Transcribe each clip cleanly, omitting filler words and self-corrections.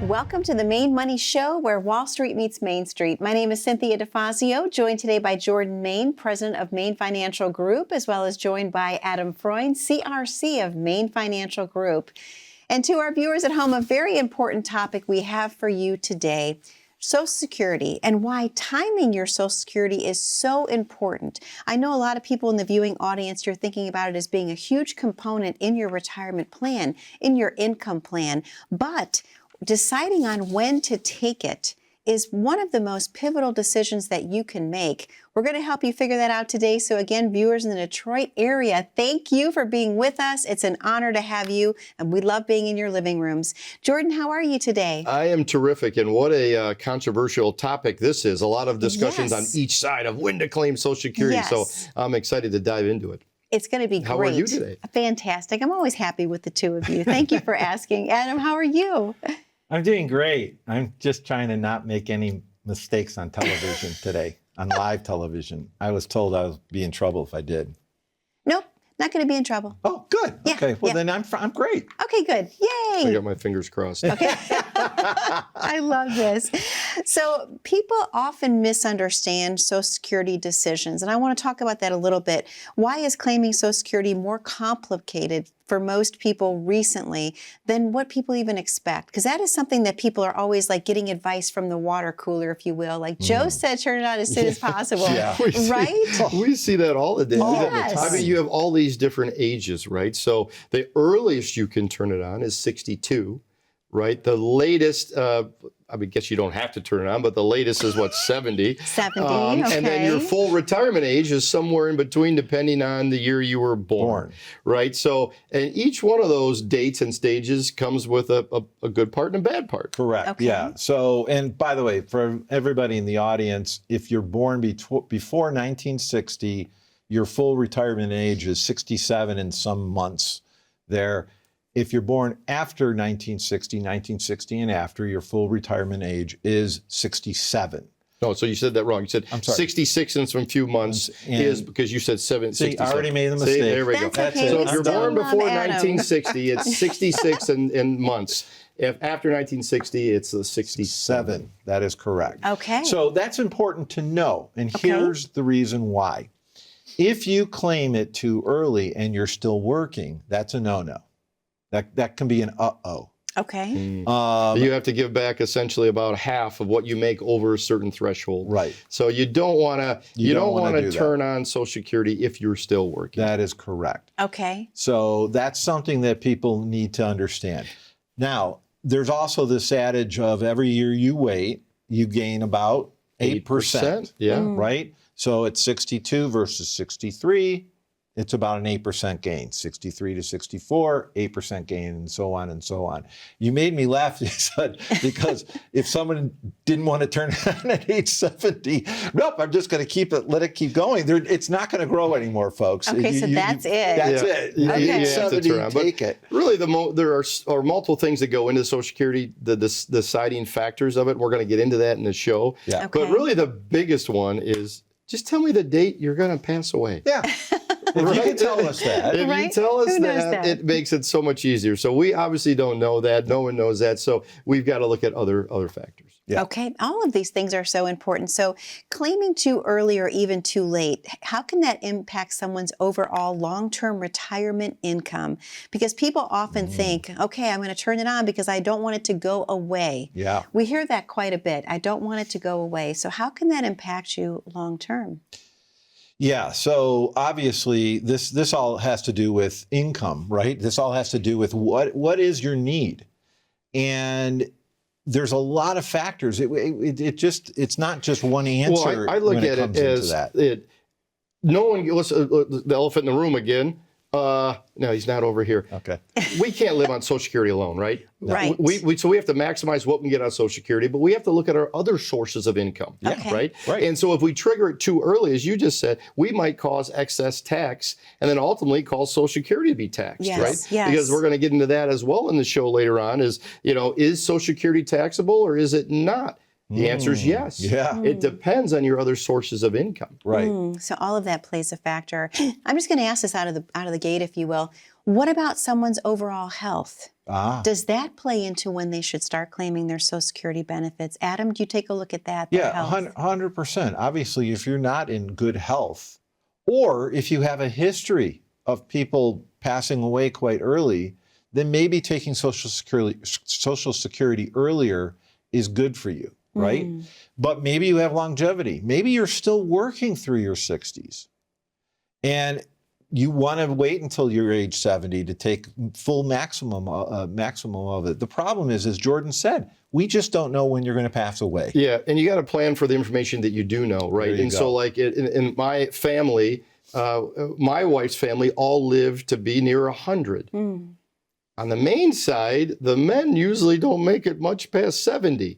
Welcome to the Main Money Show, where Wall Street meets Main Street. My name is Cynthia DeFazio, joined today by Jordan Main, president of Main Financial Group, as well as joined by Adam Freund, CRC of Main Financial Group. And to our viewers at home, a very important topic we have for you today: Social Security, and why timing your Social Security is so important. I know a lot of people in the viewing audience, you're thinking about it as being a huge component in your retirement plan, in your income plan, but deciding on when to take it is one of the most pivotal decisions that you can make. We're going to help you figure that out today. So again, viewers in the Detroit area, thank you for being with us. It's an honor to have you, and we love being in your living rooms. Jordan, how are you today? I am terrific, and what a controversial topic this is. A lot of discussions on each side of when to claim Social Security, so I'm excited to dive into it. It's going to be great. How are you today? Fantastic. I'm always happy with the two of you. Thank you for asking. Adam, how are you? I'm doing great. I'm just trying to not make any mistakes on television today, on live television. I was told I would be in trouble if I did. Nope, not going to be in trouble. Oh, good. Yeah, okay, well then I'm great. Okay, good. Yay. I got my fingers crossed. Okay. I love this. So people often misunderstand Social Security decisions, and I want to talk about that a little bit. Why is claiming Social Security more complicated for most people recently than what people even expect? Because that is something that people are always like getting advice from the water cooler, if you will. Like Joe said, turn it on as soon as possible, right? We see that all the day. Yes. I mean, you have all these different ages, right? So the earliest you can turn it on is 62, right? The latest, I mean, guess you don't have to turn it on, but the latest is what, 70? 70, okay. And then your full retirement age is somewhere in between, depending on the year you were born. Right? So, and each one of those dates and stages comes with a good part and a bad part. Correct, Okay. yeah. So, and by the way, for everybody in the audience, if you're born before 1960, your full retirement age is 67 and some months there. If you're born after 1960 and after, your full retirement age is 67. No, so you said that wrong. You said 66 and some few months is because you said 67. I already made the mistake. See, there we go. That's okay. So if you're born before Adam. 1960, it's 66 in months. If after 1960, it's 67. That is correct. Okay. So that's important to know. And here's the reason why. If you claim it too early and you're still working, that's a no-no. That can be an uh-oh. Okay. You have to give back essentially about half of what you make over a certain threshold. Right. So you don't want to turn on Social Security if you're still working. That is correct. Okay. So that's something that people need to understand. Now, there's also this adage of every year you wait, you gain about 8%. Yeah. Right? So it's 62 versus 63. It's about an 8% gain, 63 to 64, 8% gain, and so on and so on. You made me laugh, you said, because if someone didn't want to turn it on at age 70, nope, I'm just going to let it keep going. It's not going to grow anymore, folks. Okay, so that's it. That's it. You have to 70, turn on. take it. Really, there are multiple things that go into Social Security, the deciding factors of it. We're going to get into that in the show. Yeah. Okay. But really, the biggest one is just tell me the date you're going to pass away. Yeah. If you can tell us that. If you tell us that, it makes it so much easier. So we obviously don't know that. No one knows that. So we've got to look at other factors. Yeah. Okay. All of these things are so important. So claiming too early or even too late, how can that impact someone's overall long-term retirement income? Because people often think, okay, I'm going to turn it on because I don't want it to go away. Yeah. We hear that quite a bit. I don't want it to go away. So how can that impact you long-term? Yeah, so obviously this all has to do with income, right? This all has to do with what is your need, and there's a lot of factors. It's not just one answer. Well, I look when at comes it as no one. The elephant in the room again. No, he's not over here. Okay. We can't live on Social Security alone, right? No. Right. So we have to maximize what we can get on Social Security, but we have to look at our other sources of income, right? Right. And so if we trigger it too early, as you just said, we might cause excess tax and then ultimately cause Social Security to be taxed, right? Yes. Because we're going to get into that as well in the show later on is Social Security taxable or is it not? The answer is yes. Yeah. It depends on your other sources of income. Right. So all of that plays a factor. I'm just going to ask this out of the gate, if you will. What about someone's overall health? Does that play into when they should start claiming their Social Security benefits? Adam, do you take a look at that? Yeah, health? 100%. Obviously, if you're not in good health, or if you have a history of people passing away quite early, then maybe taking Social Security earlier is good for you, right? But maybe you have longevity. Maybe you're still working through your 60s. And you want to wait until you're age 70 to take full maximum of it. The problem is, as Jordan said, we just don't know when you're going to pass away. Yeah, and you got to plan for the information that you do know, right? And so, like in my family, my wife's family all lived to be near 100. On the Maine side, the men usually don't make it much past 70.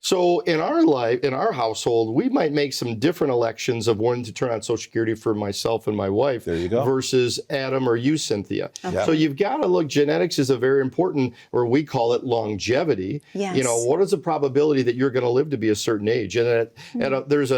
So in our life, in our household, we might make some different elections of when to turn on Social Security for myself and my wife versus Adam or you, Cynthia. So you've got to look, genetics is a very important, or we call it longevity. You know, what is the probability that you're going to live to be a certain age? And there's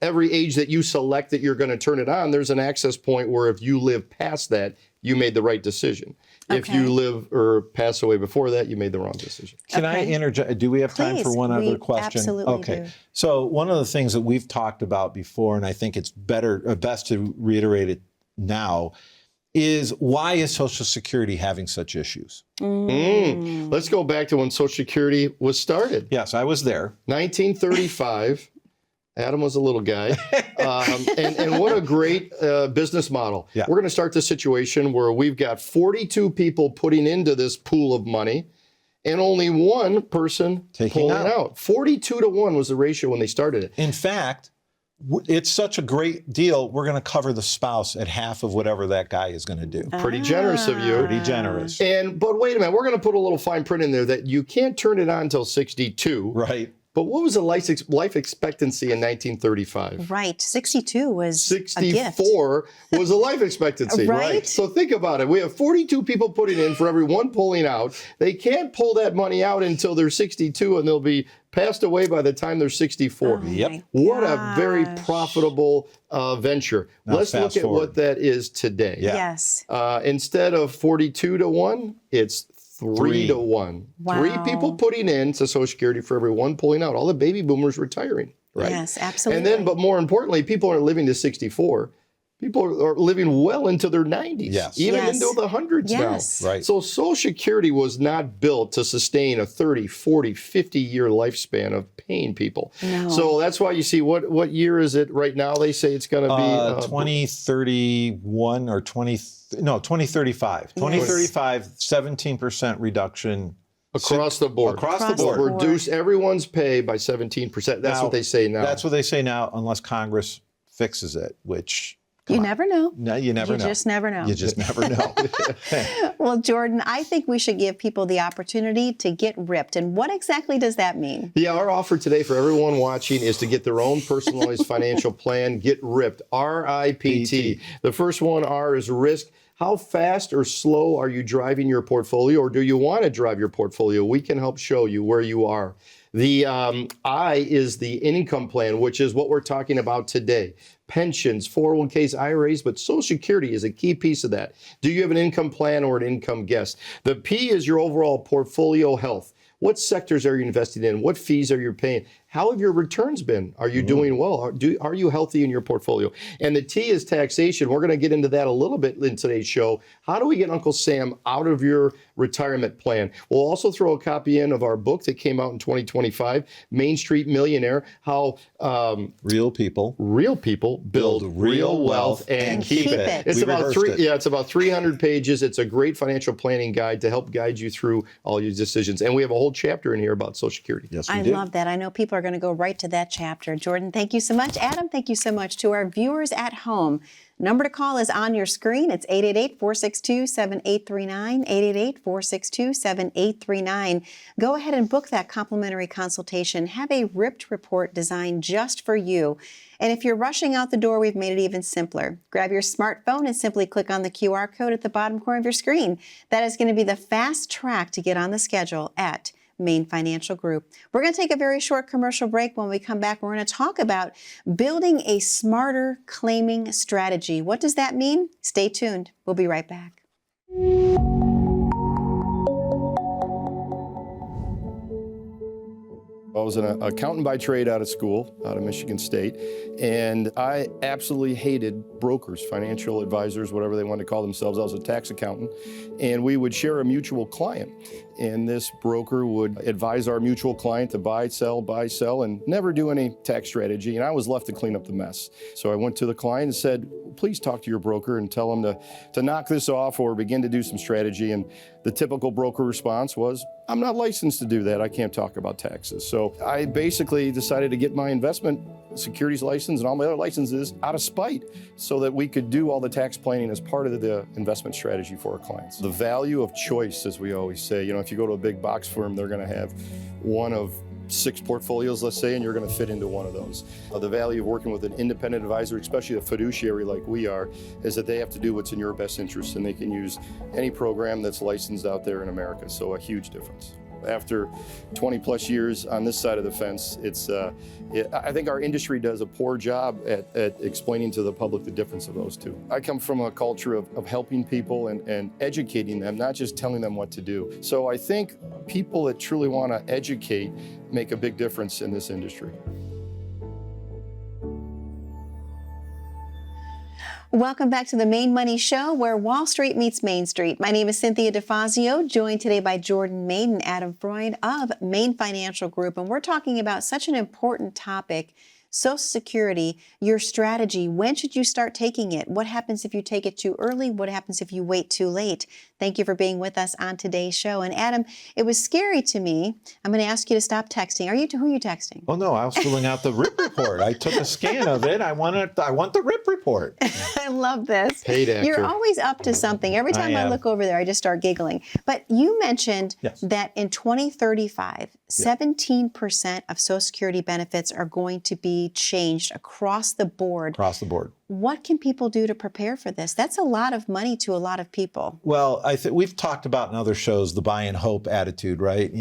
every age that you select that you're going to turn it on, there's an access point where if you live past that, you made the right decision. If you live or pass away before that, you made the wrong decision. Can I interject? Do we have time for one other question? Absolutely do. So one of the things that we've talked about before, and I think it's best to reiterate it now, is why is Social Security having such issues? Let's go back to when Social Security was started. Yes, I was there. 1935. Adam was a little guy. And what a great business model. We're going to start this situation where we've got 42 people putting into this pool of money and only one person pulling out. 42 to 1 was the ratio when they started it. In fact, it's such a great deal, we're going to cover the spouse at half of whatever that guy is going to do. Pretty generous of you. Pretty generous. But wait a minute, we're going to put a little fine print in there that you can't turn it on until 62. Right. But what was the life expectancy in 1935? Right. 62 was 64 was a life expectancy. Right. So think about it. We have 42 people putting in for every one pulling out. They can't pull that money out until they're 62, and they'll be passed away by the time they're 64. What a very profitable venture. Now Let's look at what that is today. Yes. Instead of 42 to 1, it's 3 to 1. Wow. 3 people putting in to Social Security for every one pulling out. All the baby boomers retiring, right? Yes, absolutely. And then, but more importantly, people aren't living to 64. People are living well into their 90s, even into the hundreds now. Right. So Social Security was not built to sustain a 30, 40, 50-year lifespan of paying people. No. So that's why you see, what year is it right now? They say it's going to be 2031 or 2035. 2035, 17% reduction. Across the board. Across the board. Reduce everyone's pay by 17%. That's what they say now. That's what they say now, unless Congress fixes it, which... You never know. No, you never know. You just never know. You just never know. Well, Jordan, I think we should give people the opportunity to get ripped. And what exactly does that mean? Yeah, our offer today for everyone watching is to get their own personalized financial plan. Get ripped. RIPT. The first one, R, is risk. How fast or slow are you driving your portfolio, or do you want to drive your portfolio? We can help show you where you are. The I is the income plan, which is what we're talking about today. Pensions, 401ks, IRAs, but Social Security is a key piece of that. Do you have an income plan or an income guest? The P is your overall portfolio health. What sectors are you investing in? What fees are you paying? How have your returns been? Are you doing well? Are you healthy in your portfolio? And the T is taxation. We're going to get into that a little bit in today's show. How do we get Uncle Sam out of your retirement plan? We'll also throw a copy in of our book that came out in 2025, Main Street Millionaire, how real people build real wealth and keep it. It's about 300 pages. It's a great financial planning guide to help guide you through all your decisions. And we have a whole chapter in here about Social Security. Yes, we I love that. I know people are going to go right to that chapter. Jordan, thank you so much. Adam, thank you so much. To our viewers at home, number to call is on your screen. It's 888-462-7839, 888-462-7839. Go ahead and book that complimentary consultation. Have a ripped report designed just for you. And if you're rushing out the door, we've made it even simpler. Grab your smartphone and simply click on the QR code at the bottom corner of your screen. That is going to be the fast track to get on the schedule at Main Financial Group. We're going to take a very short commercial break. When we come back, we're going to talk about building a smarter claiming strategy. What does that mean? Stay tuned. We'll be right back. I was an accountant by trade out of school, out of Michigan State, and I absolutely hated brokers, financial advisors, whatever they want to call themselves. I was a tax accountant, and we would share a mutual client. And this broker would advise our mutual client to buy, sell, and never do any tax strategy. And I was left to clean up the mess. So I went to the client and said, please talk to your broker and tell him to knock this off or begin to do some strategy. And the typical broker response was, I'm not licensed to do that. I can't talk about taxes. So I basically decided to get my investment securities license and all my other licenses out of spite so that we could do all the tax planning as part of the investment strategy for our clients. The value of choice, as we always say, if you go to a big box firm, they're going to have one of 6 portfolios, let's say, and you're going to fit into one of those. The value of working with an independent advisor, especially a fiduciary like we are, is that they have to do what's in your best interest, and they can use any program that's licensed out there in America. So a huge difference. After 20 plus years on this side of the fence, I think our industry does a poor job at explaining to the public the difference of those two. I come from a culture of helping people and educating them, not just telling them what to do. So I think people that truly want to educate make a big difference in this industry. Welcome back to the Main Money Show, where Wall Street meets Main Street. My name is Cynthia DeFazio, joined today by Jordan Main and Adam Freund of Main Financial Group. And we're talking about such an important topic, Social Security, your strategy. When should you start taking it? What happens if you take it too early? What happens if you wait too late? Thank you for being with us on today's show. And Adam, it was scary to me. I'm going to ask you to stop texting. Who are you texting? Oh no, I was filling out the RIP report. I took a scan of it. I want the RIP report. I love this. Paid actor. You're always up to something. Every time I look over there, I just start giggling. But you mentioned that in 2035, 17% of Social Security benefits are going to be changed across the board. Across the board. What can people do to prepare for this? That's a lot of money to a lot of people. Well, I think we've talked about in other shows the buy and hope attitude, right?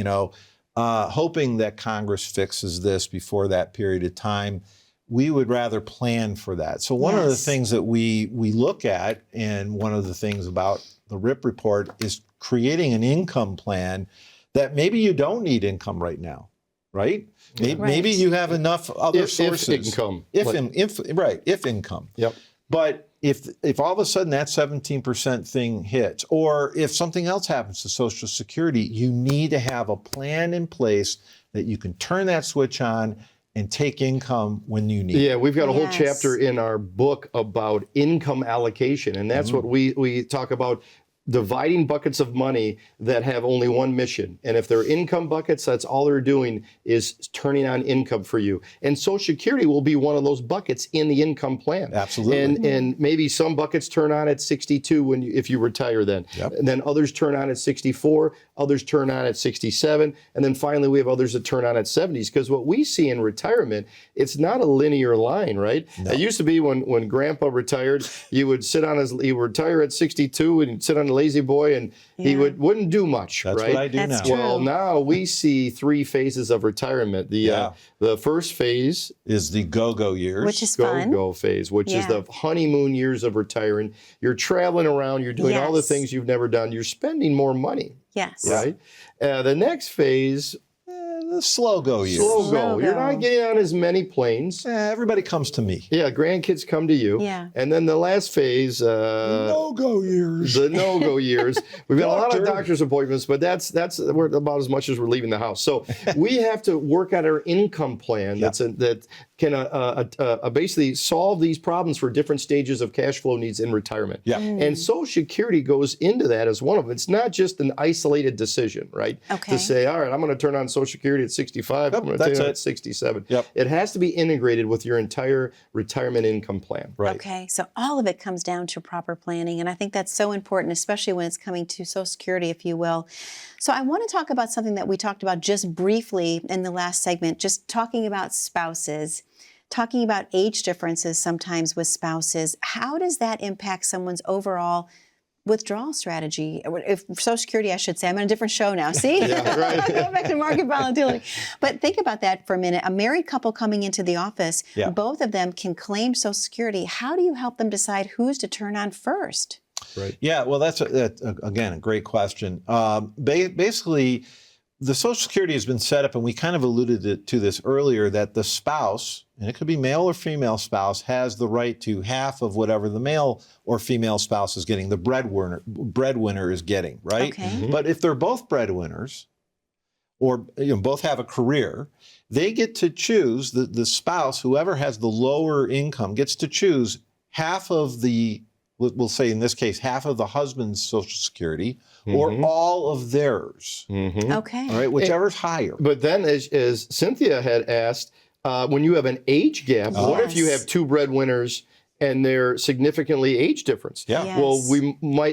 Hoping that Congress fixes this before that period of time. We would rather plan for that. So one of the things that we look at, and one of the things about the RIP report, is creating an income plan that maybe you don't need income right now, right? Maybe you have enough other sources. If income. If income. Yep. But if all of a sudden that 17% thing hits, or if something else happens to Social Security, you need to have a plan in place that you can turn that switch on and take income when you need it. Yeah, we've got a whole chapter in our book about income allocation, and that's what we talk about. Dividing buckets of money that have only one mission. And if they're income buckets, that's all they're doing is turning on income for you. And Social Security will be one of those buckets in the income plan. Absolutely. And maybe some buckets turn on at 62 if you retire then. Yep. And then others turn on at 64, others turn on at 67, and then finally we have others that turn on at 70s. Because what we see in retirement, it's not a linear line, right? No. It used to be when Grandpa retired, he would retire at 62 and he'd sit on lazy boy, and he wouldn't do much. That's right? what I do now. True. Well, now we see 3 phases of retirement. The first phase is the go-go years, which is fun. Go phase, which is the honeymoon years of retiring. You're traveling around. You're doing all the things you've never done. You're spending more money. Yes. Right. The next phase. The slow go years. Slow go. You're not getting on as many planes. Everybody comes to me. Yeah, grandkids come to you. Yeah. And then the last phase, no-go years. The no-go years. We've got a lot of doctor's appointments, but that's we're about as much as we're leaving the house. So we have to work out our income plan that can basically solve these problems for different stages of cash flow needs in retirement. Yeah. And Social Security goes into that as one of them. It's not just an isolated decision, right? Okay. To say, all right, I'm going to turn on Social Security at 65. I'm going to turn it on at 67. Yep. It has to be integrated with your entire retirement income plan. Right. Okay, so all of it comes down to proper planning, and I think that's so important, especially when it's coming to Social Security, if you will. So I want to talk about something that we talked about just briefly in the last segment, just talking about spouses, talking about age differences sometimes with spouses. How does that impact someone's overall withdrawal strategy, if Social Security, I should say. I'm on a different show now. See? Yeah, right. Go back to market volatility. But think about that for a minute. A married couple coming into the office, Yeah. both of them can claim Social Security. How do you help them decide who's to turn on first? Right. Yeah, well, that's again a great question. Basically, the Social Security has been set up, and we kind of alluded to this earlier, that the spouse, and it could be male or female spouse, has the right to half of whatever the male or female spouse is getting, the breadwinner is getting, right? Okay. Mhm. But if they're both breadwinners, or both have a career, they get to choose, the spouse, whoever has the lower income, gets to choose half of the, we'll say in this case, half of the husband's Social Security, or all of theirs. Okay. All right, whichever's higher. But then, as Cynthia had asked, when you have an age gap, what if you Yes. have two breadwinners and they're significantly age difference? Yeah. Yes. Well,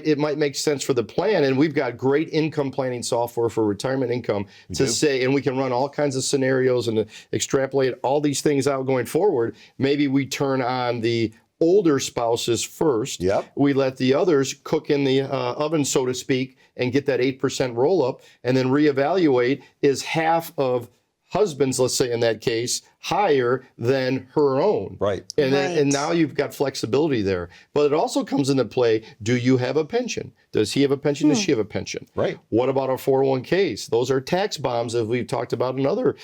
it might make sense for the plan, and we've got great income planning software for retirement income to say, and we can run all kinds of scenarios and extrapolate all these things out going forward. Maybe we turn on the older spouses first. Yep. We let the others cook in the oven, so to speak, and get that 8% roll up, and then reevaluate, is half of husband's, let's say in that case, higher than her own. Right. And Right. and now you've got flexibility there. But it also comes into play, do you have a pension? Does he have a pension? Does she have a pension? Right. What about our 401ks? Those are tax bombs, as we've talked about in other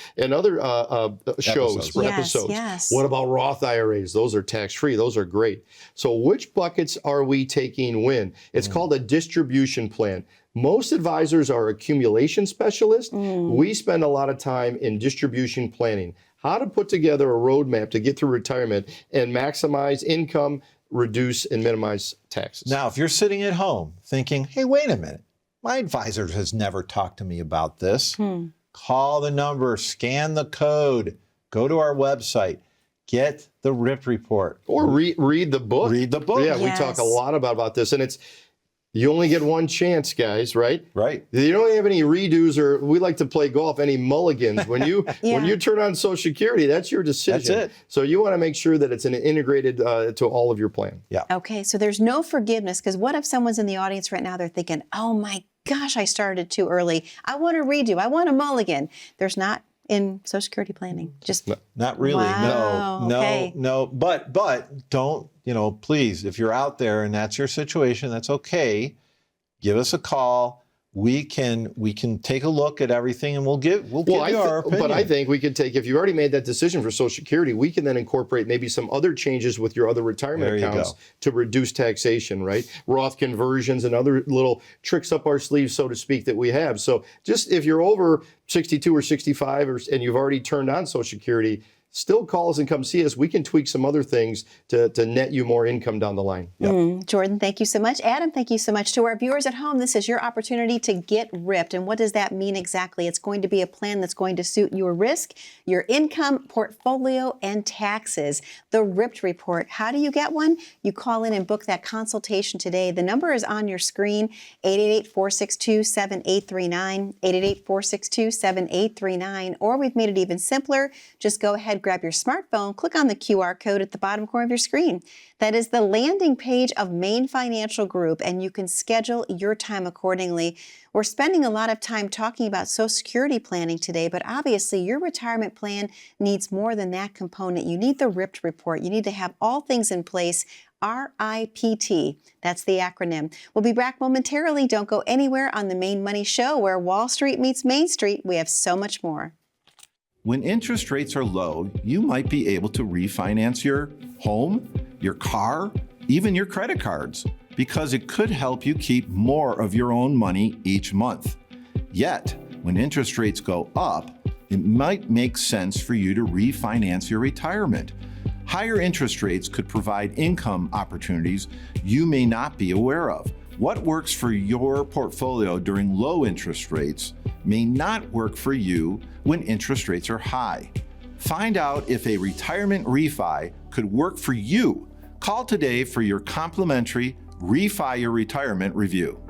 shows or Yes, episodes. yes. What about Roth IRAs? Those are tax-free. Those are great. So which buckets are we taking when? It's called a distribution plan. Most advisors are accumulation specialists. We spend a lot of time in distribution planning. How to put together a roadmap to get through retirement and maximize income, reduce and minimize taxes. Now, if you're sitting at home thinking, hey, wait a minute, my advisor has never talked to me about this, call the number, scan the code, go to our website, get the RIP report. Or read the book. Read the book. Yeah, we talk a lot about this, and it's, you only get one chance, guys, right? Right. You don't have any redos, or we like to play golf, any mulligans. When you when you turn on Social Security, that's your decision. That's it. So you want to make sure that it's integrated to all of your plan. Yeah. Okay, so there's no forgiveness, because what if someone's in the audience right now, they're thinking, oh my gosh, I started too early. I want to redo. I want a mulligan. There's not in Social Security planning. Just Not really. Wow, No, okay. no. But don't, please, if you're out there and that's your situation, that's okay. Give us a call. We can take a look at everything, and we'll give you our opinion. But I think we could take, if you've already made that decision for Social Security, we can then incorporate maybe some other changes with your other retirement There you accounts go. to reduce taxation, right? Roth conversions and other little tricks up our sleeves, so to speak, that we have. So just if you're over 62 or 65 and you've already turned on Social Security, still call us and come see us. We can tweak some other things to net you more income down the line. Jordan, thank you so much. Adam, thank you so much. To our viewers at home, this is your opportunity to get ripped. And what does that mean exactly? It's going to be a plan that's going to suit your risk, your income, portfolio, and taxes. The Ripped Report. How do you get one? You call in and book that consultation today. The number is on your screen, 888-462-7839, 888-462-7839. Or we've made it even simpler. Just go ahead, grab your smartphone, click on the QR code at the bottom corner of your screen. That is the landing page of Main Financial Group, and you can schedule your time accordingly. We're spending a lot of time talking about Social Security planning today, but obviously your retirement plan needs more than that component. You need the Ripped Report. You need to have all things in place. RIPT. That's the acronym. We'll be back momentarily. Don't go anywhere on the Main Money Show, where Wall Street meets Main Street. We have so much more. When interest rates are low, you might be able to refinance your home, your car, even your credit cards, because it could help you keep more of your own money each month. Yet, when interest rates go up, it might make sense for you to refinance your retirement. Higher interest rates could provide income opportunities you may not be aware of. What works for your portfolio during low interest rates may not work for you when interest rates are high. Find out if a retirement refi could work for you. Call today for your complimentary Refi Your Retirement review.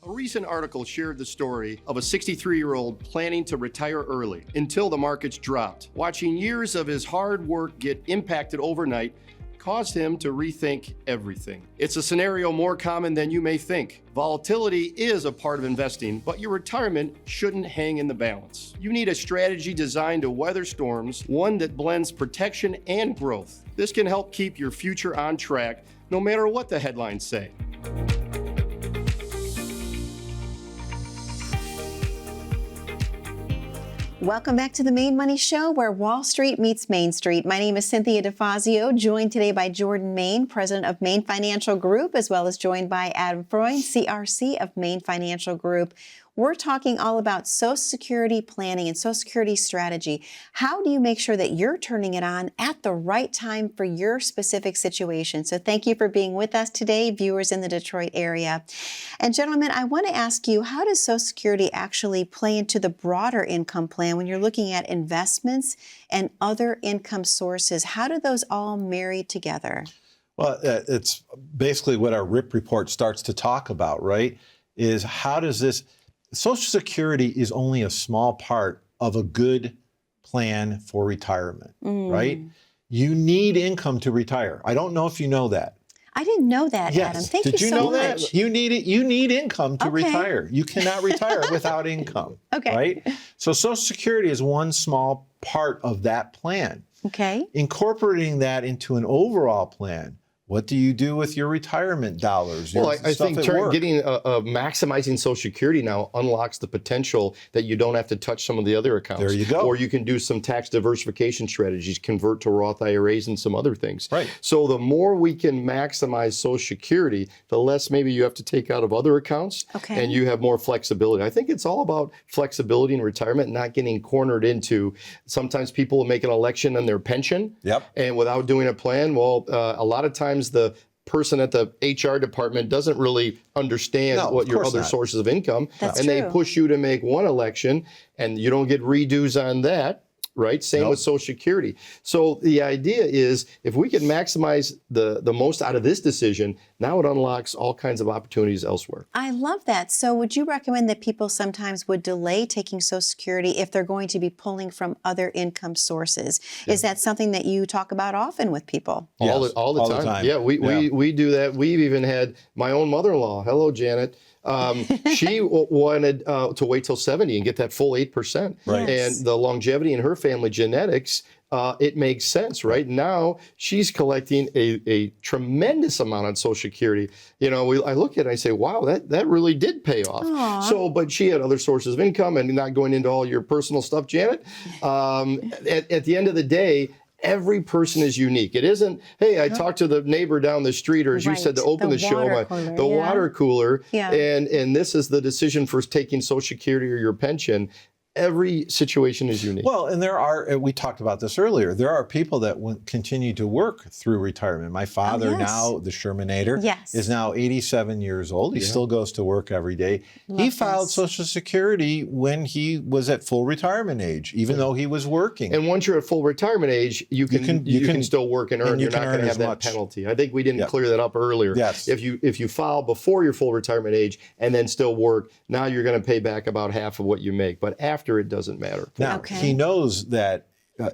A recent article shared the story of a 63-year-old planning to retire early until the markets dropped. Watching years of his hard work get impacted overnight caused him to rethink everything. It's a scenario more common than you may think. Volatility is a part of investing, but your retirement shouldn't hang in the balance. You need a strategy designed to weather storms, one that blends protection and growth. This can help keep your future on track, no matter what the headlines say. Welcome back to the Main Money Show, where Wall Street meets Main Street. My name is Cynthia DeFazio, joined today by Jordan Main, president of Main Financial Group, as well as joined by Adam Freund, CRC of Main Financial Group. We're talking all about Social Security planning and Social Security strategy. How do you make sure that you're turning it on at the right time for your specific situation? So thank you for being with us today, viewers in the Detroit area. And gentlemen, I want to ask you, how does Social Security actually play into the broader income plan when you're looking at investments and other income sources? How do those all marry together? Well, it's basically what our RIP report starts to talk about, right? Is how does this... Social Security is only a small part of a good plan for retirement, right? You need income to retire. I don't know if you know that. I didn't know that, Yes. Adam. Thank Did you so know much. that? You need it. You need income to Okay. retire. You cannot retire without income, Okay. right? So Social Security is one small part of that plan. Okay. Incorporating that into an overall plan. What do you do with your retirement dollars? Well, your I stuff think at work? maximizing Social Security now unlocks the potential that you don't have to touch some of the other accounts. There you go. Or you can do some tax diversification strategies, convert to Roth IRAs and some other things. Right. So the more we can maximize Social Security, the less maybe you have to take out of other accounts, Okay. and you have more flexibility. I think it's all about flexibility in retirement, not getting cornered into. Sometimes people will make an election on their pension, Yep. and without doing a plan, well, a lot of times the person at the HR department doesn't really understand No, what of your course other not. sources of income, That's and they true. push you to make one election, and you don't get redos on that. Right? Same Nope. with Social Security. So the idea is if we can maximize the most out of this decision, now it unlocks all kinds of opportunities elsewhere. I love that. So would you recommend that people sometimes would delay taking Social Security if they're going to be pulling from other income sources? Is that something that you talk about often with people? All Yes, the time. Yeah, we do that. We've even had my own mother-in-law. Hello, Janet. She wanted to wait till 70 and get that full 8%. Right. Yes. And the longevity in her family genetics, it makes sense, right? Now she's collecting a tremendous amount on Social Security. You know, I look at it and I say, wow, that really did pay off. Aw. So, but she had other sources of income, and not going into all your personal stuff, Janet. At the end of the day, every person is unique. It isn't, hey, I talked to the neighbor down the street, or as you said, to Right. open The the show, water cooler, the yeah. water cooler, Yeah. and this is the decision for taking Social Security or your pension. Every situation is unique. Well, and there are, we talked about this earlier, there are people that continue to work through retirement. My father yes. now, the Shermanator, Yes. is now 87 years old. He still goes to work every day. He Love filed this. Social Security when he was at full retirement age, even though he was working. And once you're at full retirement age, you can still work and earn. and you You're not can going earn to as have that much. penalty. I think we didn't Yep. clear that up earlier. Yes. If you file before your full retirement age and then still work, now you're going to pay back about half of what you make. But after, it doesn't matter. Now, Okay. he knows that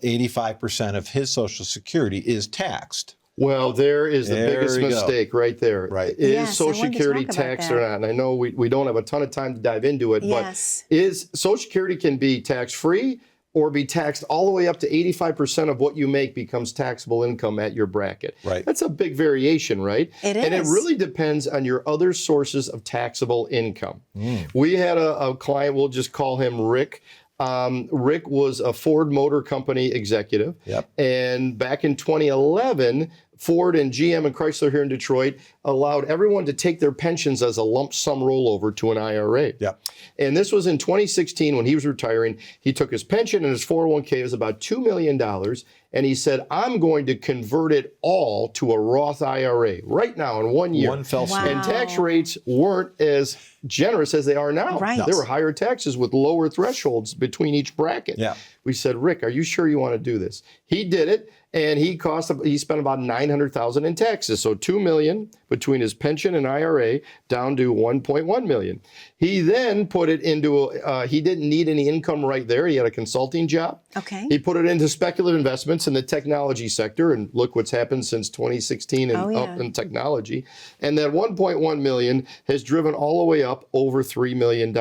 85% of his Social Security is taxed. Well, there is the There biggest you go. mistake right there. Right. Is Yes, I Social wanted to Security talk about taxed that. or not? And I know we don't have a ton of time to dive into it, Yes. but is Social Security can be tax-free or be taxed all the way up to 85% of what you make becomes taxable income at your bracket. Right. That's a big variation, right? It And it is. really depends on your other sources of taxable income. We had a client, we'll just call him Rick. Rick was a Ford Motor Company executive. Yep. And back in 2011, Ford and GM and Chrysler here in Detroit allowed everyone to take their pensions as a lump sum rollover to an IRA. Yep. And this was in 2016 when he was retiring. He took his pension and his 401k. It was about $2 million. and he said, I'm going to convert it all to a Roth IRA right now in 1 year. One fell swoop. And tax rates weren't as generous as they are now. Right. There were higher taxes with lower thresholds between each bracket. Yeah. We said, Rick, are you sure you want to do this? He did it, and he spent about $900,000 in taxes. So $2 million between his pension and IRA down to $1.1 million. He then put it into, he didn't need any income right there. He had a consulting job. Okay. He put it into speculative investments in the technology sector, and look what's happened since 2016 and up in technology. And that $1.1 million has driven all the way up over $3 million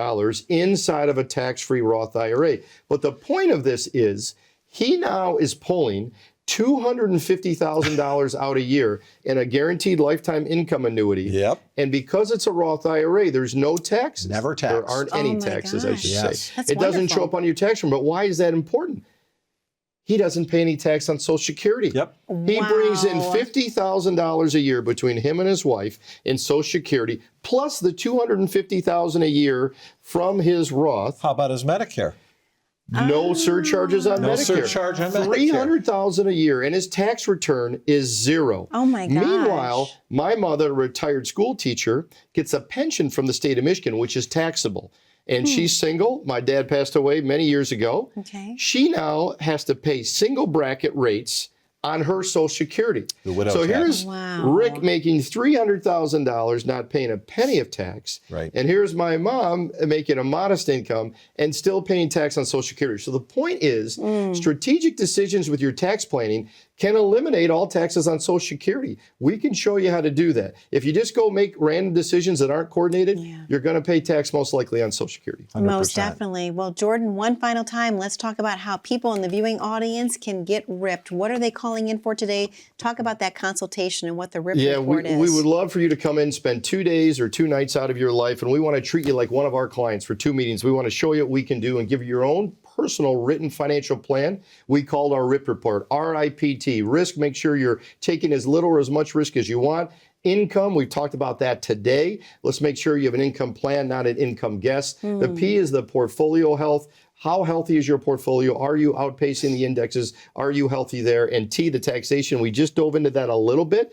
inside of a tax-free Roth IRA. But the point of this is he now is pulling $250,000 out a year in a guaranteed lifetime income annuity. Yep. And because it's a Roth IRA, there's no taxes. Never taxed. There aren't any taxes, I should Yes. say. That's it doesn't show wonderful. up on your tax return. But why is that important? He doesn't pay any tax on Social Security. Yep. He brings in Wow. $50,000 a year between him and his wife in Social Security, plus the $250,000 a year from his Roth. How about his Medicare? No surcharges on No Medicare. surcharge on Medicare. $300,000 a year, and his tax return is zero. Oh my gosh. Meanwhile, my mother, a retired school teacher, gets a pension from the state of Michigan, which is taxable. And she's single. My dad passed away many years ago. Okay. She now has to pay single bracket rates on her Social Security. The widow so tax. here's Wow. Rick making $300,000, not paying a penny of tax. Right. And here's my mom making a modest income and still paying tax on Social Security. So the point is, strategic decisions with your tax planning can eliminate all taxes on Social Security. We can show you how to do that. If you just go make random decisions that aren't coordinated, you're going to pay tax most likely on Social Security. 100%. Most definitely. Well, Jordan, one final time, let's talk about how people in the viewing audience can get ripped. What are they calling in for today? Talk about that consultation and what the RIP report is. We would love for you to come in, spend 2 days or 2 nights out of your life, and we want to treat you like one of our clients for 2 meetings. We want to show you what we can do and give you your own personal written financial plan. We called our RIP report, RIPT, risk, make sure you're taking as little or as much risk as you want. Income, we've talked about that today. Let's make sure you have an income plan, not an income guess. The P is the portfolio health. How healthy is your portfolio? Are you outpacing the indexes? Are you healthy there? And T, the taxation. We just dove into that a little bit.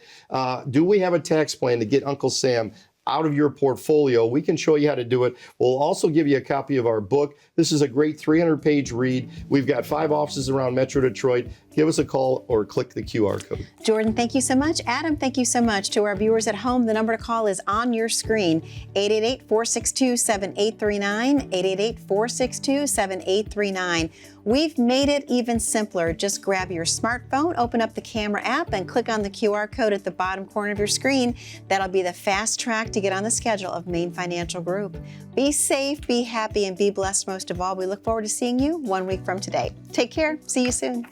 Do we have a tax plan to get Uncle Sam out of your portfolio? We can show you how to do it. We'll also give you a copy of our book. This is a great 300-page read. We've got 5 offices around Metro Detroit. Give us a call or click the QR code. Jordan, thank you so much. Adam, thank you so much. To our viewers at home, the number to call is on your screen, 888-462-7839, 888-462-7839. We've made it even simpler. Just grab your smartphone, open up the camera app, and click on the QR code at the bottom corner of your screen. That'll be the fast track to get on the schedule of Main Financial Group. Be safe, be happy, and be blessed most of all. We look forward to seeing you 1 week from today. Take care. See you soon.